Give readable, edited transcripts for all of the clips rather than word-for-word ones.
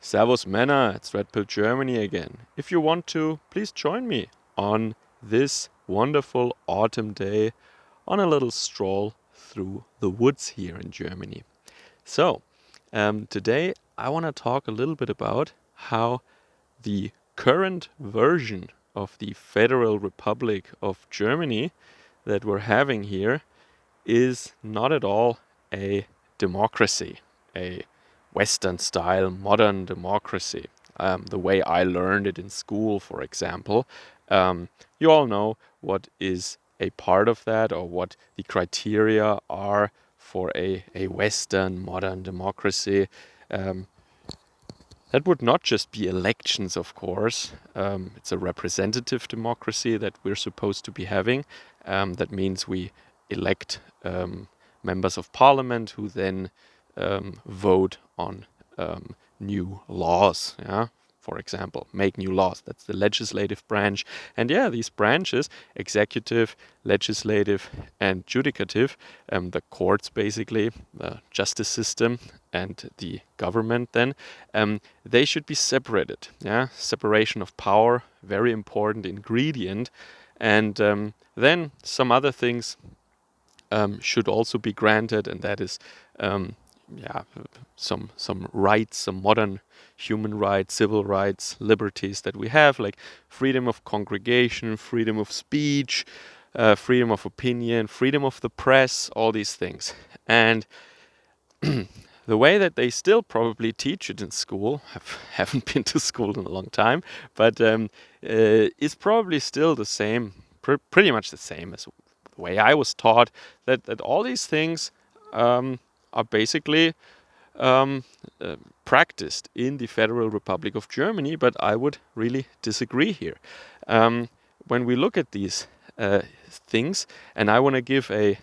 Servus Männer, it's Red Pill Germany again. If you want to, please join me on this wonderful autumn day on a little stroll through the woods here in Germany. So, today I want to talk a little bit about how the current version of the Federal Republic of Germany that we're having here is not at all a democracy, a Western style modern democracy, the way I learned it in school, for example. You all know what is a part of that or what the criteria are for a Western modern democracy. Um, that would not just be elections, of course. It's a representative democracy that we're supposed to be having. That means we elect members of parliament who then vote on new laws. Yeah, for example, make new laws. That's the legislative branch. And yeah, these branches, executive, legislative, and judicative, the courts basically, the justice system, and the government then, they should be separated. Yeah, separation of power, very important ingredient. And then some other things should also be granted, and that is some rights, some modern human rights, civil rights, liberties that we have, like freedom of congregation, freedom of speech, freedom of opinion, freedom of the press, all these things. And the way that they still probably teach it in school, haven't been to school in a long time, but is probably still the same, pretty much the same as the way I was taught, that all these things are basically practiced in the Federal Republic of Germany, but I would really disagree here. When we look at these things, and I want to give a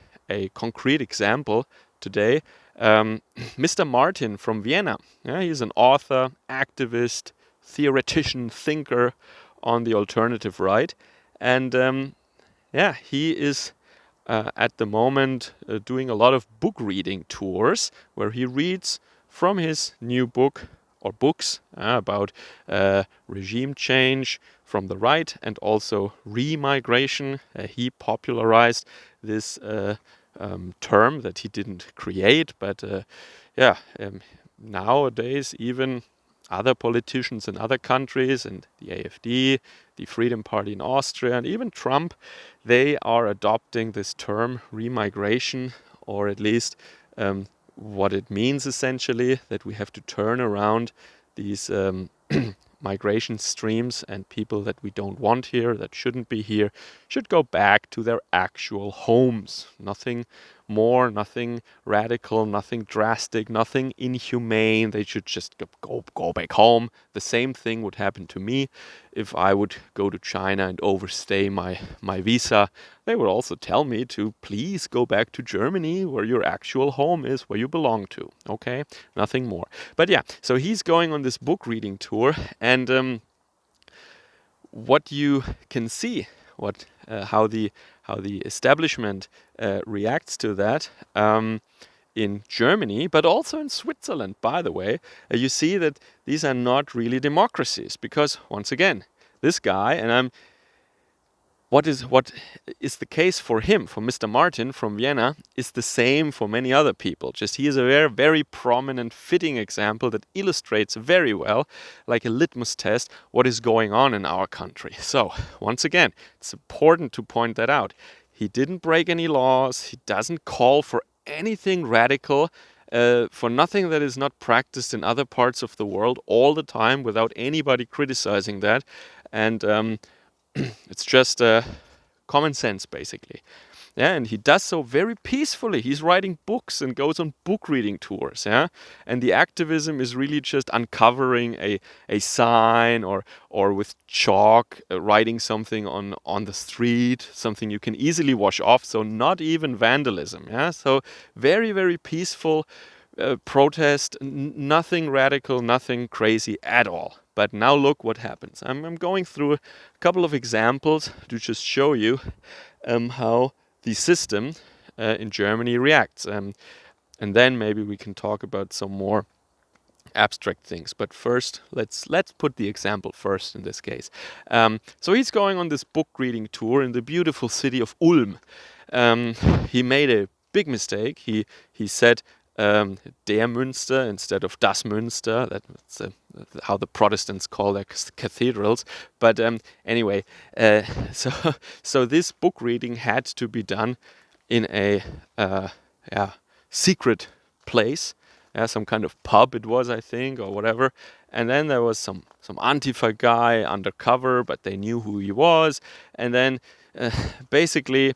concrete example today, Mr. Martin from Vienna, yeah, he's an author, activist, theoretician, thinker on the alternative right, and he is at the moment doing a lot of book reading tours where he reads from his new book or books about regime change from the right and also remigration. He popularized this term that he didn't create, but nowadays even other politicians in other countries, and the AfD, the Freedom Party in Austria, and even Trump, they are adopting this term remigration, or at least what it means essentially, that we have to turn around these migration streams, and people that we don't want here, that shouldn't be here, should go back to their actual homes. Nothing more, nothing radical, nothing drastic, nothing inhumane. They should just go back home. The same thing would happen to me if I would go to China and overstay my visa. They would also tell me to please go back to Germany, where your actual home is, where you belong to. Okay, nothing more. But yeah, so he's going on this book reading tour, and what you can see, how the establishment reacts to that in Germany, but also in Switzerland, by the way, you see that these are not really democracies, because once again, this guy, and what is the case for him, for Mr. Martin from Vienna, is the same for many other people. Just he is a very, very prominent, fitting example that illustrates very well, like a litmus test, what is going on in our country. So, once again, it's important to point that out. He didn't break any laws. He doesn't call for anything radical, for nothing that is not practiced in other parts of the world all the time without anybody criticizing that. And it's just common sense, basically. Yeah, and he does so very peacefully. He's writing books and goes on book reading tours. Yeah, and the activism is really just uncovering a sign or with chalk writing something on the street, something you can easily wash off. So not even vandalism. Yeah, so very, very peaceful protest, nothing radical, nothing crazy at all. But now look what happens. I'm going through a couple of examples to just show you how the system in Germany reacts. And then maybe we can talk about some more abstract things. But first, let's put the example first in this case. So he's going on this book reading tour in the beautiful city of Ulm. He made a big mistake. He said der Münster instead of das Münster. That's how the Protestants call their cathedrals. But anyway, so this book reading had to be done in a secret place. Some kind of pub it was, I think, or whatever. And then there was some Antifa guy undercover, but they knew who he was. And then basically,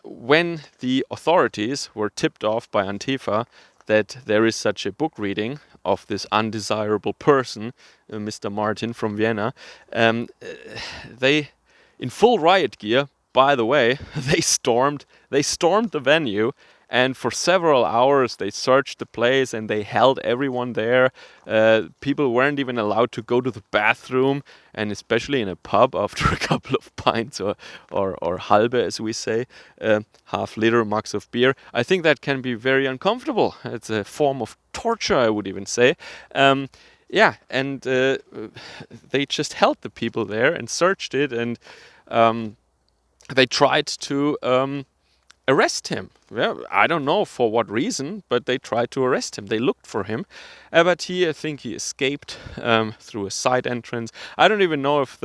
when the authorities were tipped off by Antifa that there is such a book reading of this undesirable person, Mr. Martin from Vienna, they, in full riot gear, by the way, they stormed the venue. And for several hours, they searched the place and they held everyone there. People weren't even allowed to go to the bathroom, and especially in a pub after a couple of pints or halbe, as we say, half-liter mugs of beer. I think that can be very uncomfortable. It's a form of torture, I would even say. And they just held the people there and searched it, and they tried to arrest him. I don't know for what reason, but they tried to arrest him. They looked for him, but I think he escaped through a side entrance. I don't even know if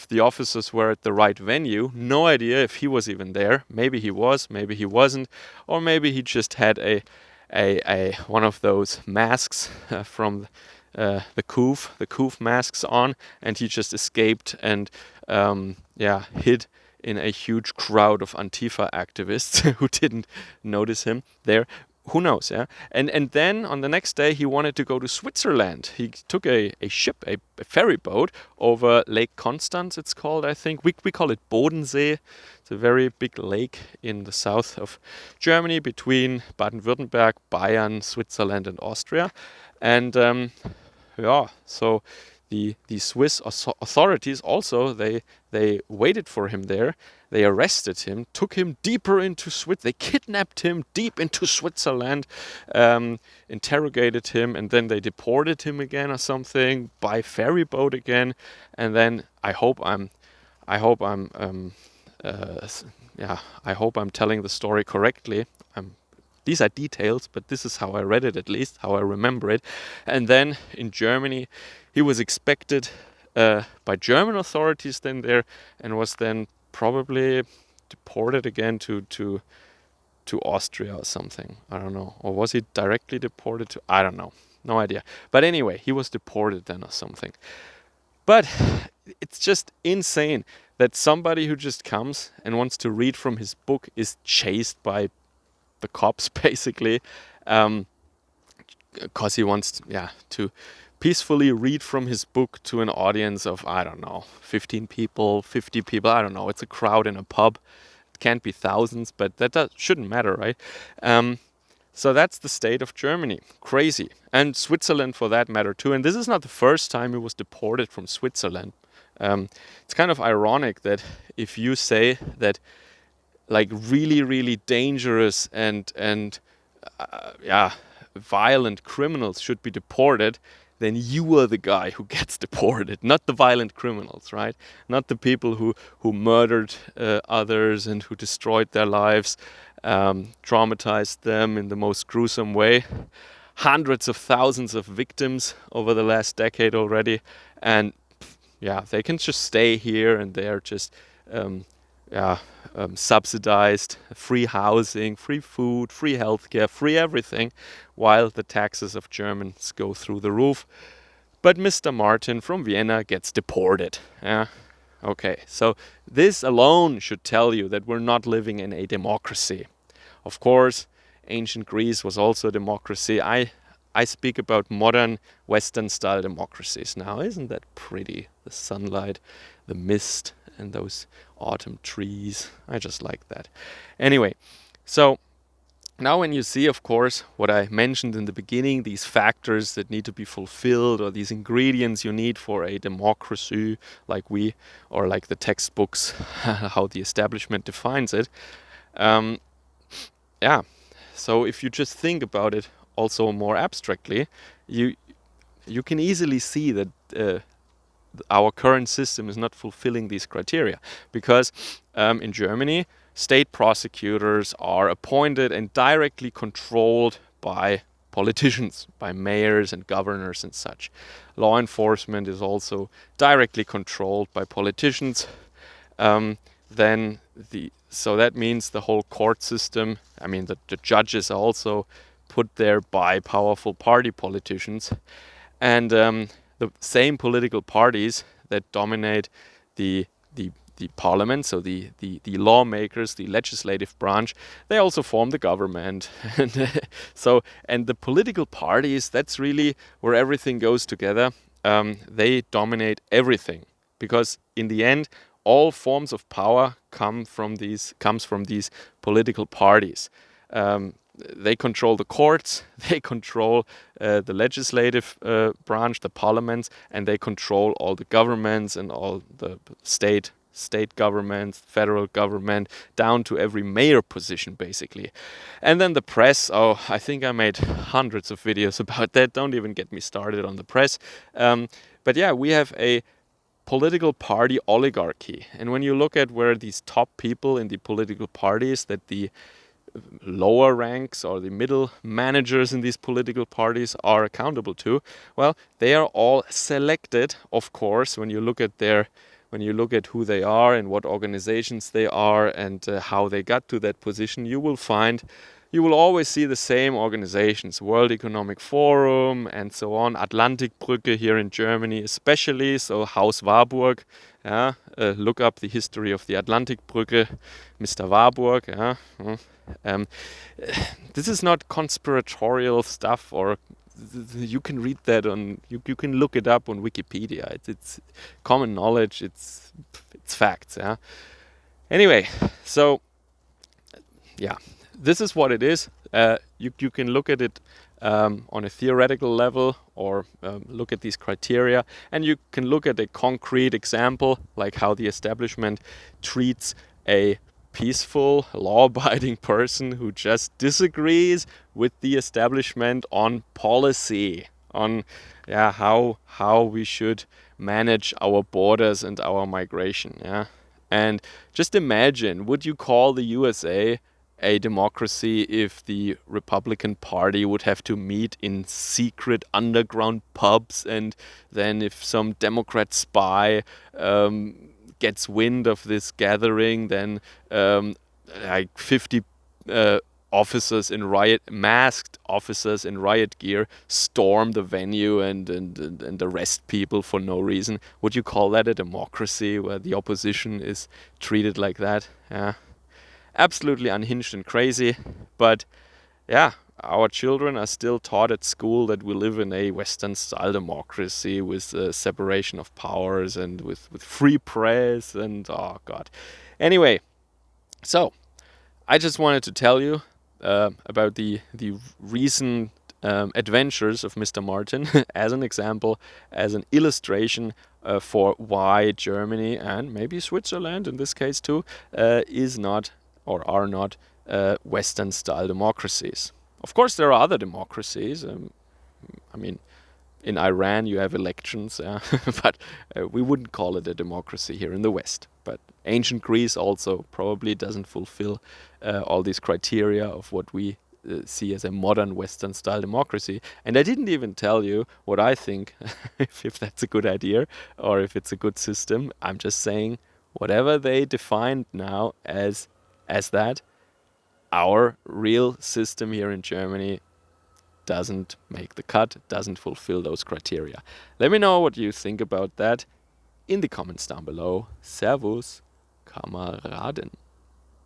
the officers were at the right venue. No idea if he was even there. Maybe he was, maybe he wasn't, or maybe he just had a one of those masks from the Koof masks on, and he just escaped and hid in a huge crowd of Antifa activists who didn't notice him there. Who knows, yeah? And then on the next day, he wanted to go to Switzerland. He took a ship, a ferry boat over Lake Constance, it's called, I think. We call it Bodensee. It's a very big lake in the south of Germany between Baden-Württemberg, Bayern, Switzerland, and Austria. And so the Swiss authorities also, they waited for him there. They arrested him, took him deeper into Switzerland. They kidnapped him deep into Switzerland, interrogated him, and then they deported him again or something by ferry boat again. And then I hope I'm telling the story correctly. These are details, but this is how I read it, at least how I remember it. And then in Germany, he was expected by German authorities then there, and was then probably deported again to Austria or something. I don't know. Or was he directly deported to? I don't know. No idea. But anyway, he was deported then or something. But it's just insane that somebody who just comes and wants to read from his book is chased by the cops, basically, because he wants to peacefully read from his book to an audience of, I don't know, 15 people, 50 people, I don't know. It's a crowd in a pub. It can't be thousands, but that shouldn't matter, right? So that's the state of Germany. Crazy. And Switzerland for that matter too. And this is not the first time he was deported from Switzerland. It's kind of ironic that if you say that like really, really dangerous and violent criminals should be deported, then you are the guy who gets deported, not the violent criminals, right? Not the people who murdered others and who destroyed their lives, traumatized them in the most gruesome way. Hundreds of thousands of victims over the last decade already. And they can just stay here and they're just subsidized, free housing, free food, free healthcare, free everything, while the taxes of Germans go through the roof. But Mr. Martin from Vienna gets deported. Okay, so this alone should tell you that we're not living in a democracy. Of course, ancient Greece was also a democracy. I speak about modern Western-style democracies now. Isn't that pretty? The sunlight, the mist, and those autumn trees. I just like that. Anyway, so now when you see, of course, what I mentioned in the beginning, these factors that need to be fulfilled, or these ingredients you need for a democracy, like the textbooks, how the establishment defines it. So if you just think about it also more abstractly, you can easily see that our current system is not fulfilling these criteria, because in Germany, state prosecutors are appointed and directly controlled by politicians, by mayors and governors and such. Law enforcement is also directly controlled by politicians. Then so that means the whole court system, I mean the judges are also put there by powerful party politicians, and the same political parties that dominate the parliament, so the lawmakers, the legislative branch, they also form the government. And the political parties, that's really where everything goes together. They dominate everything, because in the end, all forms of power comes from these political parties. They control the courts, they control the legislative branch, the parliaments, and they control all the governments and all the state governments, federal government, down to every mayor position, basically. And then the press, I think I made hundreds of videos about that. Don't even get me started on the press. But yeah, we have a political party oligarchy. And when you look at where these top people in the political parties, that the lower ranks or the middle managers in these political parties are accountable to, well, they are all selected, of course, when you look at who they are and what organizations they are and how they got to that position, you will always see the same organizations: World Economic Forum and so on, Atlantikbrücke here in Germany especially, so Haus Warburg. Look up the history of the Atlantikbrücke, Mr. Warburg. This is not conspiratorial stuff, or you can read that you can look it up on Wikipedia. It's common knowledge. It's facts. Anyway, so yeah, this is what it is. You can look at it on a theoretical level, or look at these criteria, and you can look at a concrete example, like how the establishment treats a peaceful, law-abiding person who just disagrees with the establishment on policy, on how we should manage our borders and our migration. And just imagine, would you call the USA a democracy if the Republican Party would have to meet in secret underground pubs, and then if some Democrat spy gets wind of this gathering, then like 50 masked officers in riot gear storm the venue and arrest people for no reason? Would you call that a democracy, where the opposition is treated like that? Absolutely unhinged and crazy. But yeah, our children are still taught at school that we live in a Western-style democracy with separation of powers and with free press and oh god. Anyway, so I just wanted to tell you about the recent adventures of Mr. Martin as an example, as an illustration for why Germany, and maybe Switzerland in this case too, is not or are not Western-style democracies. Of course, there are other democracies. I mean, in Iran you have elections, but we wouldn't call it a democracy here in the West. But ancient Greece also probably doesn't fulfill all these criteria of what we see as a modern Western-style democracy. And I didn't even tell you what I think, if that's a good idea or if it's a good system. I'm just saying, whatever they defined now as that, our real system here in Germany doesn't make the cut, doesn't fulfill those criteria. Let me know what you think about that in the comments down below. Servus, Kameraden.